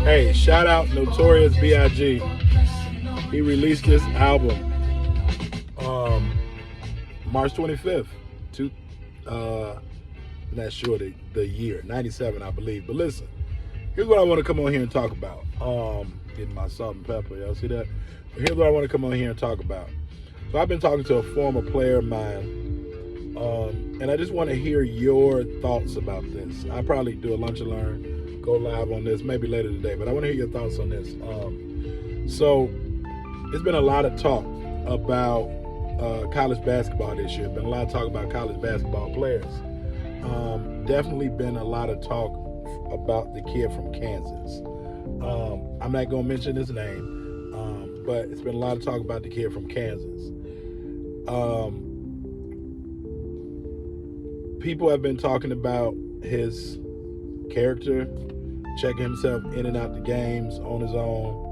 Hey, shout out Notorious B.I.G. He released this album um, March 25th. Two, not sure the year, 97, I believe. But listen, here's what I want to come on here and talk about. Getting my salt and pepper, y'all see that? But here's what I want to come on here and talk about. So I've been talking to a former player of mine, and I just want to hear your thoughts about this. I'll probably do a lunch and learn, go live on this, maybe later today, but I want to hear your thoughts on this. So there's been a lot of talk about college basketball this year. Been a lot of talk about college basketball players. Definitely been a lot of talk about the kid from Kansas. I'm not going to mention his name, but it's been a lot of talk about the kid from Kansas. People have been talking about his character, checking himself in and out the games on his own.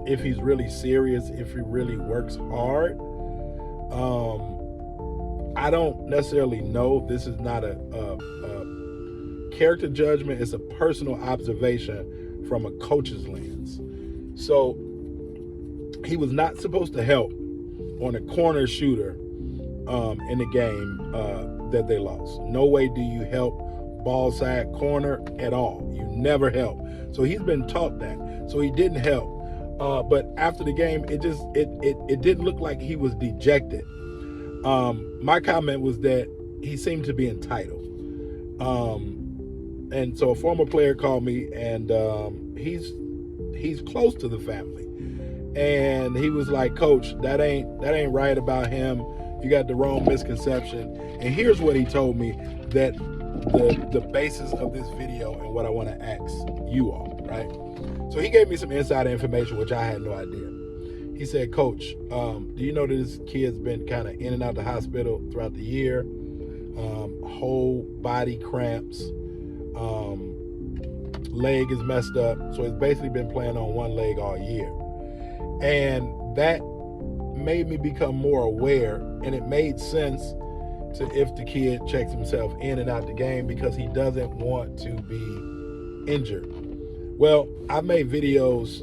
If he's really serious, if he really works hard. I don't necessarily know. This is not a character judgment. It's a personal observation from a coach's lens. So he was not supposed to help on a corner shooter in the game that they lost. No way do you help ball side corner at all. You never help. So he's been taught that. So he didn't help. But after the game, it didn't look like he was dejected. My comment was that he seemed to be entitled. And so a former player called me, and he's close to the family. And he was like, "Coach, that ain't right about him. You got the wrong misconception." And here's what he told me, that the basis of this video and what I want to ask you all, right? So he gave me some insider information, which I had no idea. He said, "Coach, do you know that this kid's been kind of in and out the hospital throughout the year? Whole body cramps, leg is messed up. So he's basically been playing on one leg all year." And that made me become more aware, and it made sense to if the kid checks himself in and out the game because he doesn't want to be injured. Well, I've made videos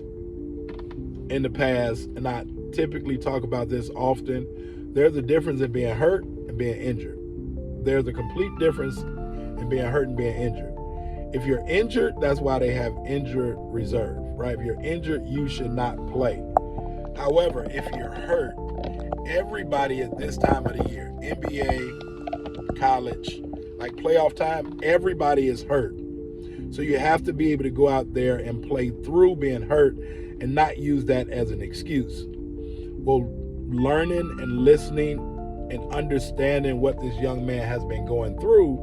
in the past, and I typically talk about this often. There's a difference in being hurt and being injured. There's a complete difference in being hurt and being injured. If you're injured, that's why they have injured reserve, right? If you're injured, you should not play. However, if you're hurt, everybody at this time of the year, NBA, college, like playoff time, everybody is hurt. So you have to be able to go out there and play through being hurt and not use that as an excuse. Well, learning and listening and understanding what this young man has been going through,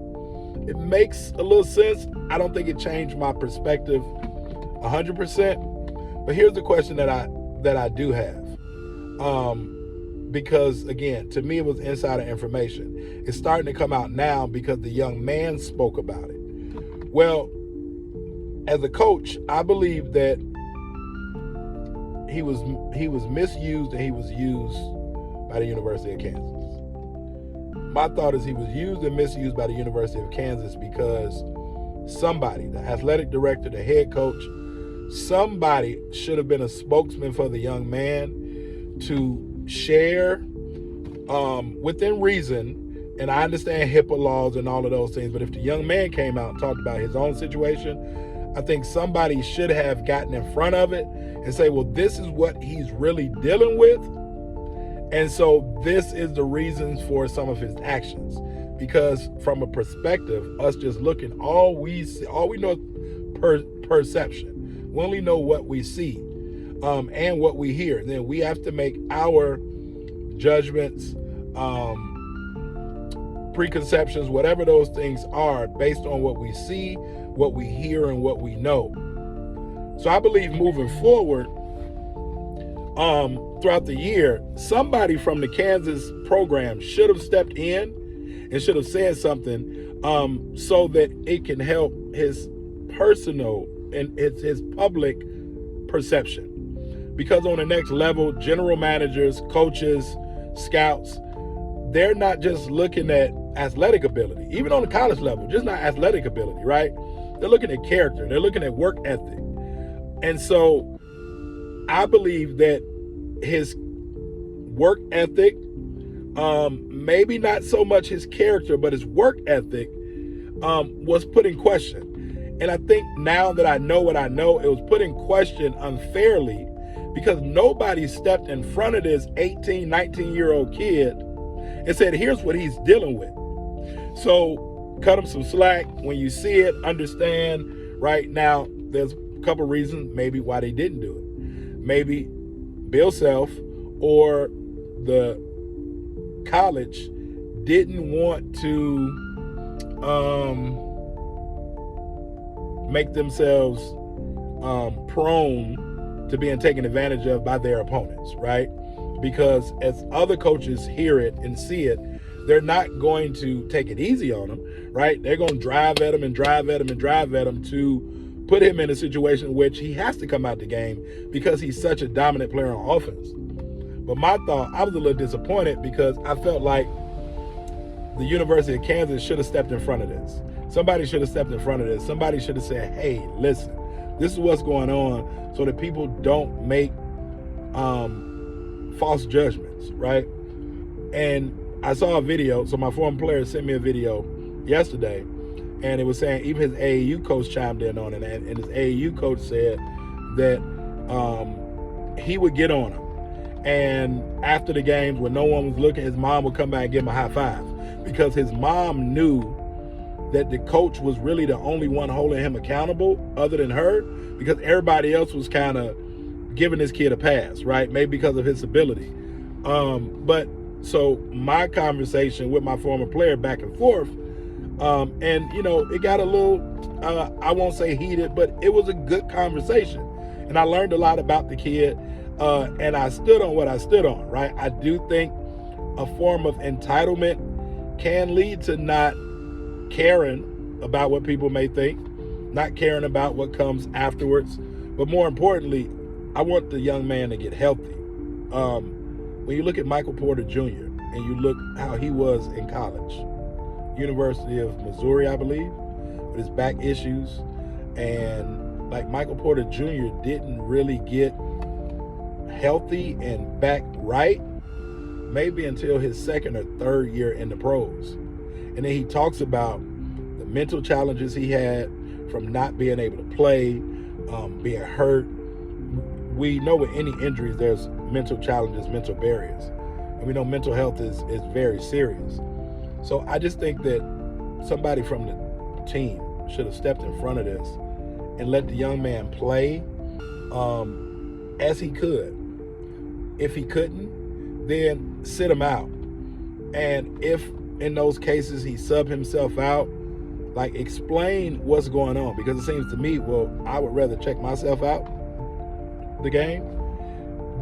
it makes a little sense. I don't think it changed my perspective 100%. But here's the question that I do have. Because again, to me, it was insider information. It's starting to come out now because the young man spoke about it. Well, as a coach, I believe that he was misused, and he was used by the University of Kansas. My thought is he was used and misused by the University of Kansas because somebody, the athletic director, the head coach, somebody should have been a spokesman for the young man to share within reason. And I understand HIPAA laws and all of those things, but if the young man came out and talked about his own situation, I think somebody should have gotten in front of it and say, well, this is what he's really dealing with. And so this is the reasons for some of his actions. Because from a perspective, us just looking, all we know is perception. We only know what we see and what we hear. And then we have to make our judgments, preconceptions, whatever those things are, based on what we see, what we hear, and what we know. So I believe moving forward, throughout the year, somebody from the Kansas program should have stepped in and should have said something so that it can help his personal and his public perception. Because on the next level, general managers, coaches, scouts, they're not just looking at athletic ability, even on the college level, just not athletic ability, right? They're looking at character. They're looking at work ethic. And so I believe that his work ethic, maybe not so much his character, but his work ethic was put in question. And I think now that I know what I know, it was put in question unfairly because nobody stepped in front of this 18, 19-year-old kid and said, here's what he's dealing with. So cut him some slack. When you see it, understand. Right now, there's a couple reasons maybe why they didn't do it. Maybe Bill Self or the college didn't want to make themselves prone to being taken advantage of by their opponents, right? Because as other coaches hear it and see it, they're not going to take it easy on them, right? They're going to drive at him and drive at him and drive at him to put him in a situation in which he has to come out the game because he's such a dominant player on offense. But my thought, I was a little disappointed because I felt like the University of Kansas should have stepped in front of this. Somebody should have stepped in front of this. Somebody should have said, hey, listen, this is what's going on so that people don't make false judgments, right? And I saw a video. So my former player sent me a video yesterday, and it was saying even his AAU coach chimed in on it. And his AAU coach said that he would get on him. And after the games, when no one was looking, his mom would come back and give him a high five because his mom knew that the coach was really the only one holding him accountable other than her, because everybody else was kind of giving this kid a pass, right? Maybe because of his ability. But so my conversation with my former player back and forth, and, you know, it got a little, I won't say heated, but it was a good conversation. And I learned a lot about the kid, and I stood on what I stood on, right? I do think a form of entitlement can lead to not caring about what people may think, not caring about what comes afterwards. But more importantly, I want the young man to get healthy. When you look at Michael Porter Jr. and you look how he was in college, University of Missouri, I believe, with his back issues, and like Michael Porter Jr. didn't really get healthy and back right maybe until his second or third year in the pros. And then he talks about the mental challenges he had from not being able to play, being hurt. We know with any injuries, there's mental challenges, mental barriers. And we know mental health is very serious. So I just think that somebody from the team should have stepped in front of this and let the young man play as he could. If he couldn't, then sit him out. And if in those cases he sub himself out, like explain what's going on, because it seems to me, well, I would rather check myself out the game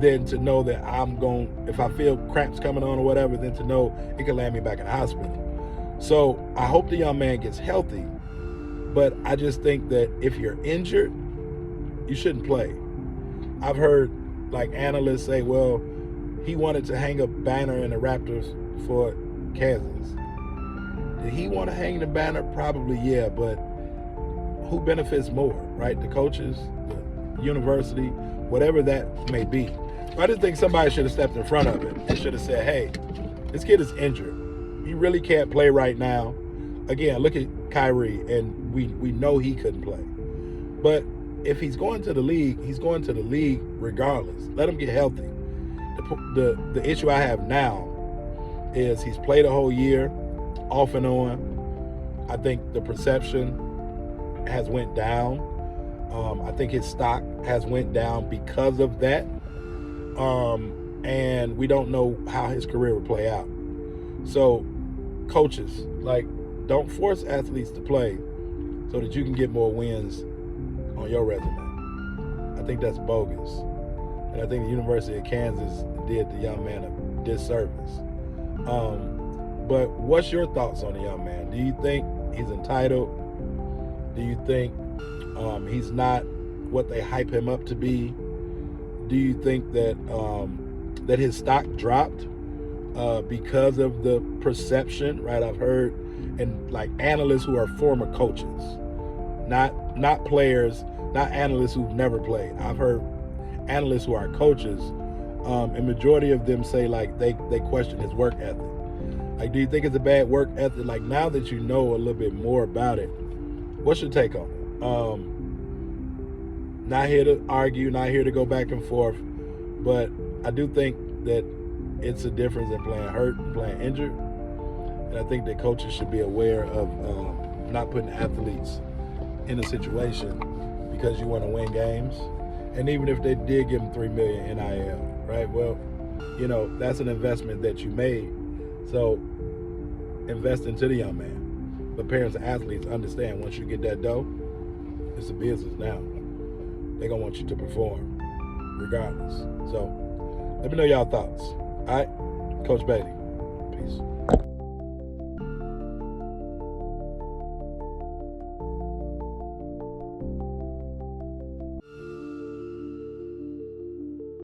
than to know that I'm going, if I feel cramps coming on or whatever, than to know it could land me back in the hospital. So I hope the young man gets healthy, but I just think that if you're injured, you shouldn't play. I've heard like analysts say, well, he wanted to hang a banner in the Raptors for Kansas. Did he want to hang the banner? Probably, yeah, but who benefits more, right? The coaches, the university, whatever that may be. I just think somebody should have stepped in front of it and should have said, hey, this kid is injured. He really can't play right now. Again, look at Kyrie, and we know he couldn't play. But if he's going to the league, he's going to the league regardless. Let him get healthy. The issue I have now is he's played a whole year, off and on. I think the perception has went down. I think his stock has went down because of that. And we don't know how his career will play out. So coaches, like, don't force athletes to play so that you can get more wins on your resume. I think that's bogus. And I think the University of Kansas did the young man a disservice. But what's your thoughts on the young man? Do you think he's entitled? Do you think he's not what they hype him up to be? Do you think that that his stock dropped because of the perception, right? I've heard, and like analysts who are former coaches, not players, not analysts who've never played. I've heard analysts who are coaches, and majority of them say like they question his work ethic. Like, do you think it's a bad work ethic? Like, now that you know a little bit more about it, what's your take on it? Not here to argue, not here to go back and forth, but I do think that it's a difference in playing hurt and playing injured. And I think that coaches should be aware of not putting athletes in a situation because you want to win games. And even if they did give them $3 million NIL, right? Well, you know, that's an investment that you made. So invest into the young man. But parents and athletes understand once you get that dough, it's a business now. They're going to want you to perform regardless. So let me know y'all thoughts. All right, Coach Bailey. Peace.